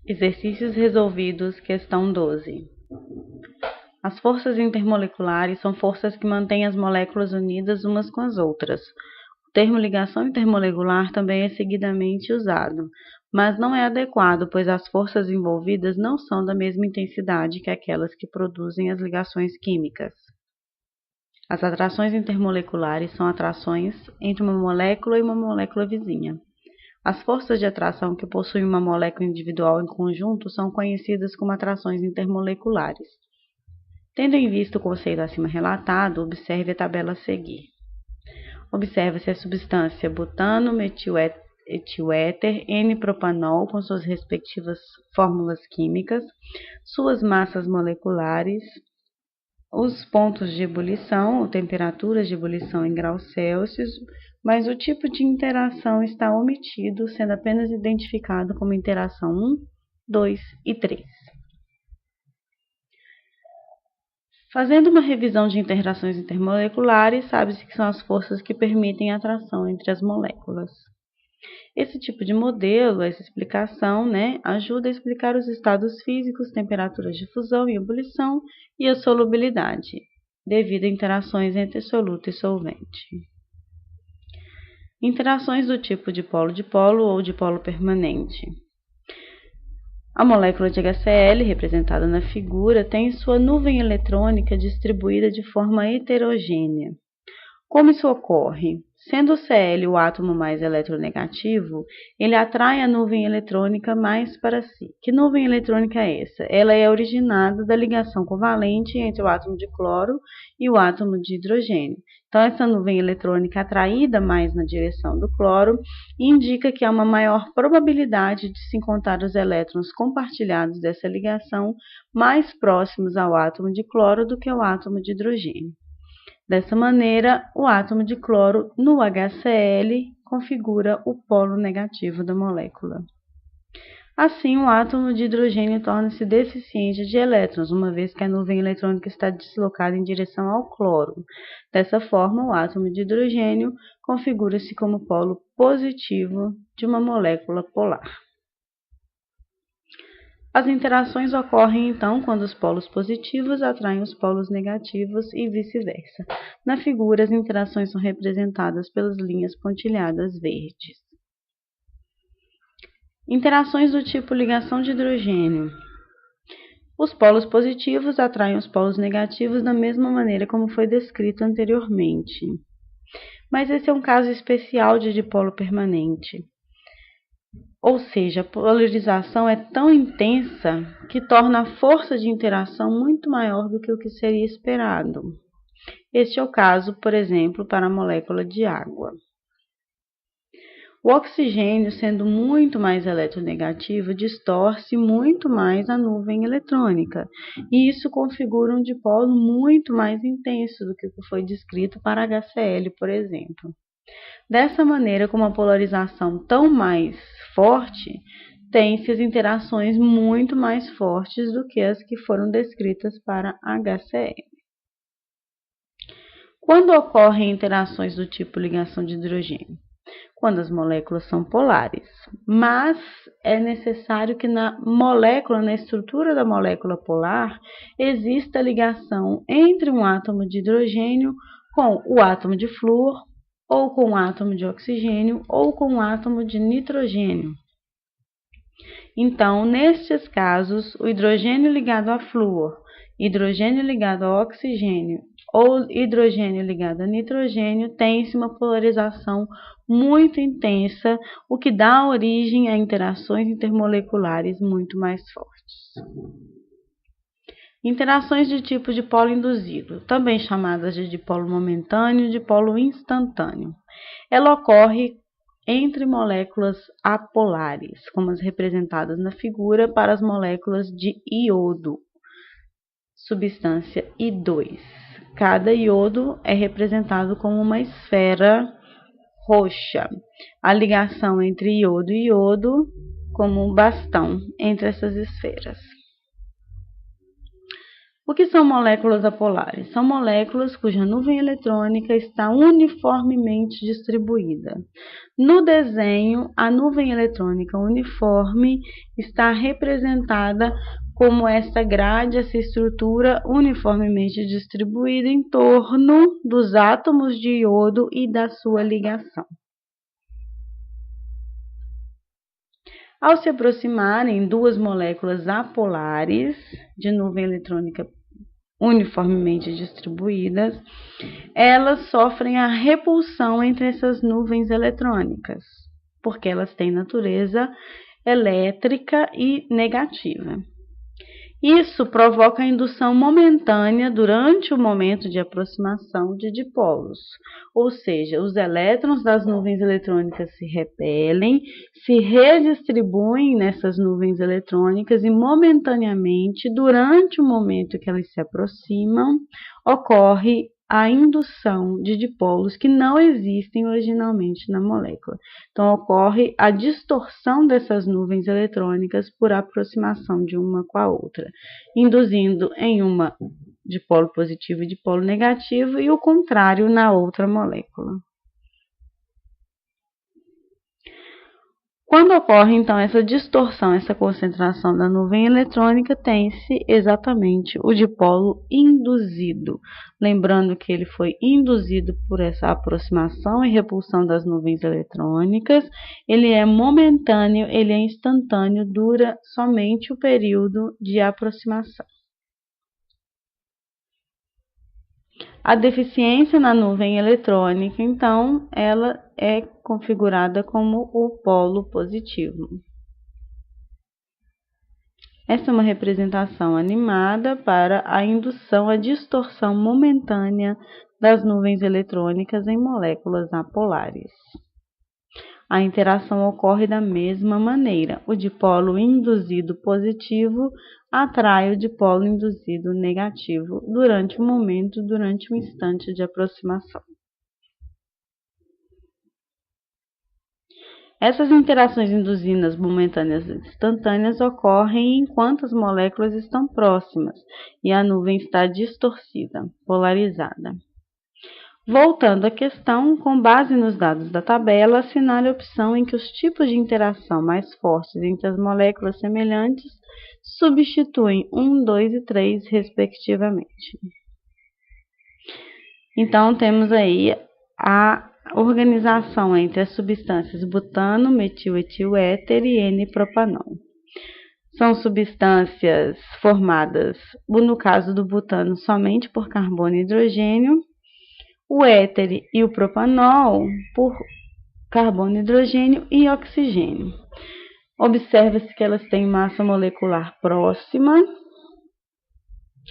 Exercícios resolvidos, questão 12. As forças intermoleculares são forças que mantêm as moléculas unidas umas com as outras. O termo ligação intermolecular também é seguidamente usado, mas não é adequado, pois as forças envolvidas não são da mesma intensidade que aquelas que produzem as ligações químicas. As atrações intermoleculares são atrações entre uma molécula e uma molécula vizinha. As forças de atração que possuem uma molécula individual em conjunto são conhecidas como atrações intermoleculares. Tendo em vista o conceito acima relatado, observe a tabela a seguir. Observa-se a substância butano, metiléter, N-propanol com suas respectivas fórmulas químicas, suas massas moleculares, os pontos de ebulição ou temperaturas de ebulição em graus Celsius, mas o tipo de interação está omitido, sendo apenas identificado como interação 1, 2 e 3. Fazendo uma revisão de interações intermoleculares, sabe-se que são as forças que permitem a atração entre as moléculas. Esse tipo de modelo, essa explicação, ajuda a explicar os estados físicos, temperaturas de fusão e ebulição e a solubilidade, devido a interações entre soluto e solvente. Interações do tipo dipolo ou dipolo permanente. A molécula de HCl, representada na figura, tem sua nuvem eletrônica distribuída de forma heterogênea. Como isso ocorre? Sendo o Cl o átomo mais eletronegativo, ele atrai a nuvem eletrônica mais para si. Que nuvem eletrônica é essa? Ela é originada da ligação covalente entre o átomo de cloro e o átomo de hidrogênio. Então, essa nuvem eletrônica atraída mais na direção do cloro indica que há uma maior probabilidade de se encontrar os elétrons compartilhados dessa ligação mais próximos ao átomo de cloro do que ao átomo de hidrogênio. Dessa maneira, o átomo de cloro no HCl configura o polo negativo da molécula. Assim, o átomo de hidrogênio torna-se deficiente de elétrons, uma vez que a nuvem eletrônica está deslocada em direção ao cloro. Dessa forma, o átomo de hidrogênio configura-se como polo positivo de uma molécula polar. As interações ocorrem, então, quando os polos positivos atraem os polos negativos e vice-versa. Na figura, as interações são representadas pelas linhas pontilhadas verdes. Interações do tipo ligação de hidrogênio. Os polos positivos atraem os polos negativos da mesma maneira como foi descrito anteriormente. Mas esse é um caso especial de dipolo permanente. Ou seja, a polarização é tão intensa que torna a força de interação muito maior do que o que seria esperado. Este é o caso, por exemplo, para a molécula de água. O oxigênio, sendo muito mais eletronegativo, distorce muito mais a nuvem eletrônica, e isso configura um dipolo muito mais intenso do que o que foi descrito para HCl, por exemplo. Dessa maneira, com uma polarização tão mais forte, tem-se as interações muito mais fortes do que as que foram descritas para HCl. Quando ocorrem interações do tipo ligação de hidrogênio? Quando as moléculas são polares, mas é necessário que na estrutura da molécula polar, exista ligação entre um átomo de hidrogênio com o átomo de flúor, ou com um átomo de oxigênio, ou com um átomo de nitrogênio. Então, nestes casos, o hidrogênio ligado a flúor, hidrogênio ligado a oxigênio ou hidrogênio ligado a nitrogênio tem-se uma polarização muito intensa, o que dá origem a interações intermoleculares muito mais fortes. Interações de tipo dipolo induzido, também chamadas de dipolo momentâneo e dipolo instantâneo. Ela ocorre entre moléculas apolares, como as representadas na figura para as moléculas de iodo, substância I2. Cada iodo é representado como uma esfera roxa. A ligação entre iodo e iodo como um bastão entre essas esferas. O que são moléculas apolares? São moléculas cuja nuvem eletrônica está uniformemente distribuída. No desenho, a nuvem eletrônica uniforme está representada como esta grade, essa estrutura uniformemente distribuída em torno dos átomos de iodo e da sua ligação. Ao se aproximarem duas moléculas apolares de nuvem eletrônica uniformemente distribuídas, elas sofrem a repulsão entre essas nuvens eletrônicas, porque elas têm natureza elétrica e negativa. Isso provoca a indução momentânea durante o momento de aproximação de dipolos, ou seja, os elétrons das nuvens eletrônicas se repelem, se redistribuem nessas nuvens eletrônicas e momentaneamente, durante o momento que elas se aproximam, ocorre a indução de dipolos que não existem originalmente na molécula. Então, ocorre a distorção dessas nuvens eletrônicas por aproximação de uma com a outra, induzindo em uma dipolo positivo e dipolo negativo e o contrário na outra molécula. Quando ocorre, então, essa distorção, essa concentração da nuvem eletrônica, tem-se exatamente o dipolo induzido. Lembrando que ele foi induzido por essa aproximação e repulsão das nuvens eletrônicas. Ele é momentâneo, ele é instantâneo, dura somente o período de aproximação. A deficiência na nuvem eletrônica, então, ela é configurada como o polo positivo. Essa é uma representação animada para a indução, a distorção momentânea das nuvens eletrônicas em moléculas apolares. A interação ocorre da mesma maneira. O dipolo induzido positivo atrai o dipolo induzido negativo durante o instante de aproximação. Essas interações induzidas momentâneas e instantâneas ocorrem enquanto as moléculas estão próximas e a nuvem está distorcida, polarizada. Voltando à questão, com base nos dados da tabela, assinale a opção em que os tipos de interação mais fortes entre as moléculas semelhantes substituem 1, 2 e 3, respectivamente. Então, temos aí a organização entre as substâncias butano, metil-etil-éter e N-propanol. São substâncias formadas, no caso do butano, somente por carbono e hidrogênio, o éter e o propanol por carbono, hidrogênio e oxigênio. Observa-se que elas têm massa molecular próxima,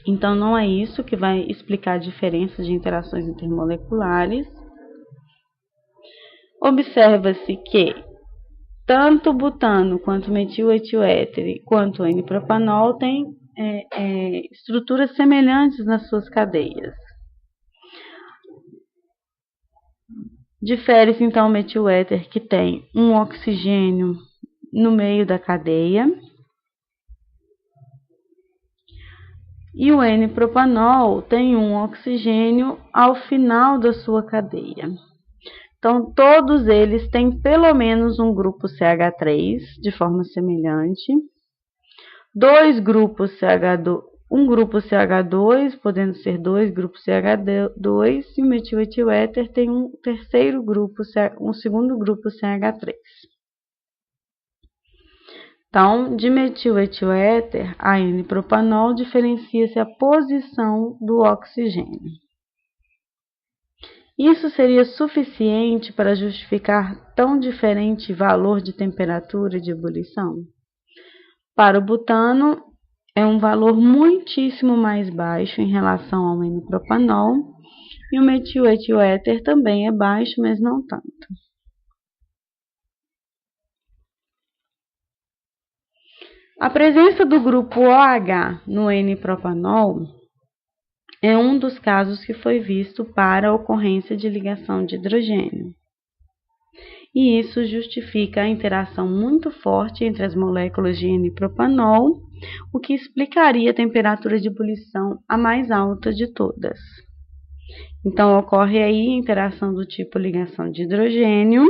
então não é isso que vai explicar a diferença de interações intermoleculares. Observa-se que tanto o butano quanto o metil-etil-éter quanto o N-propanol têm estruturas semelhantes nas suas cadeias. Difere-se então o metil-éter, que tem um oxigênio no meio da cadeia, e o N-propanol tem um oxigênio ao final da sua cadeia. Então, todos eles têm pelo menos um grupo CH3 de forma semelhante, dois grupos CH2, um grupo CH2, podendo ser dois grupos CH2, e o metil-etil-éter tem um terceiro grupo, um segundo grupo CH3. Então, de metil-etil-éter a N-propanol diferencia-se a posição do oxigênio. Isso seria suficiente para justificar tão diferente valor de temperatura de ebulição? Para o butano, é um valor muitíssimo mais baixo em relação ao N-propanol, e o metil-etil-éter também é baixo, mas não tanto. A presença do grupo OH no N-propanol é um dos casos que foi visto para a ocorrência de ligação de hidrogênio. E isso justifica a interação muito forte entre as moléculas de N-propanol o que explicaria a temperatura de ebulição a mais alta de todas. Então, ocorre aí interação do tipo ligação de hidrogênio,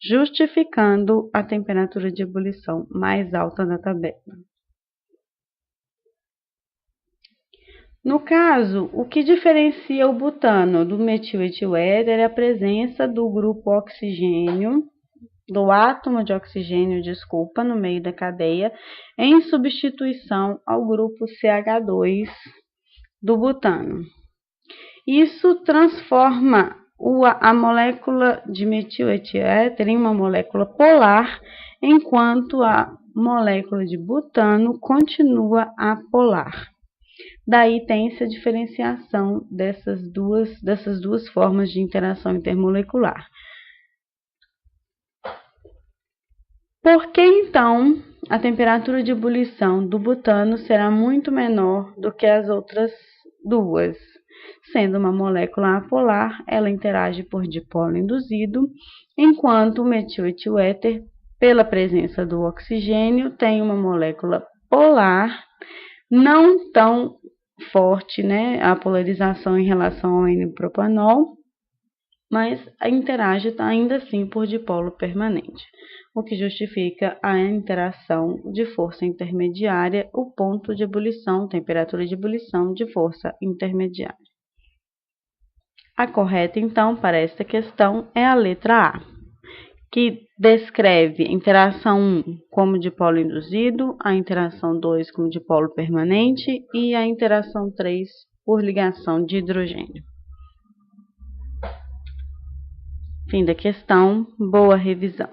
justificando a temperatura de ebulição mais alta da tabela. No caso, o que diferencia o butano do metil-etiléter é a presença do grupo oxigênio, do átomo de oxigênio, no meio da cadeia, em substituição ao grupo CH2 do butano. Isso transforma a molécula de metil-etiléter em uma molécula polar, enquanto a molécula de butano continua apolar. Daí tem-se a diferenciação dessas duas formas de interação intermolecular. Por que, então, a temperatura de ebulição do butano será muito menor do que as outras duas? Sendo uma molécula apolar, ela interage por dipolo induzido, enquanto o metil-etiléter, pela presença do oxigênio, tem uma molécula polar, não tão forte, né, a polarização em relação ao N-propanol, mas interage ainda assim por dipolo permanente, o que justifica a interação de força intermediária, o ponto de ebulição, temperatura de ebulição de força intermediária. A correta, então, para esta questão é a letra A, que descreve a interação 1 como dipolo induzido, a interação 2 como dipolo permanente e a interação 3 por ligação de hidrogênio. Fim da questão, boa revisão.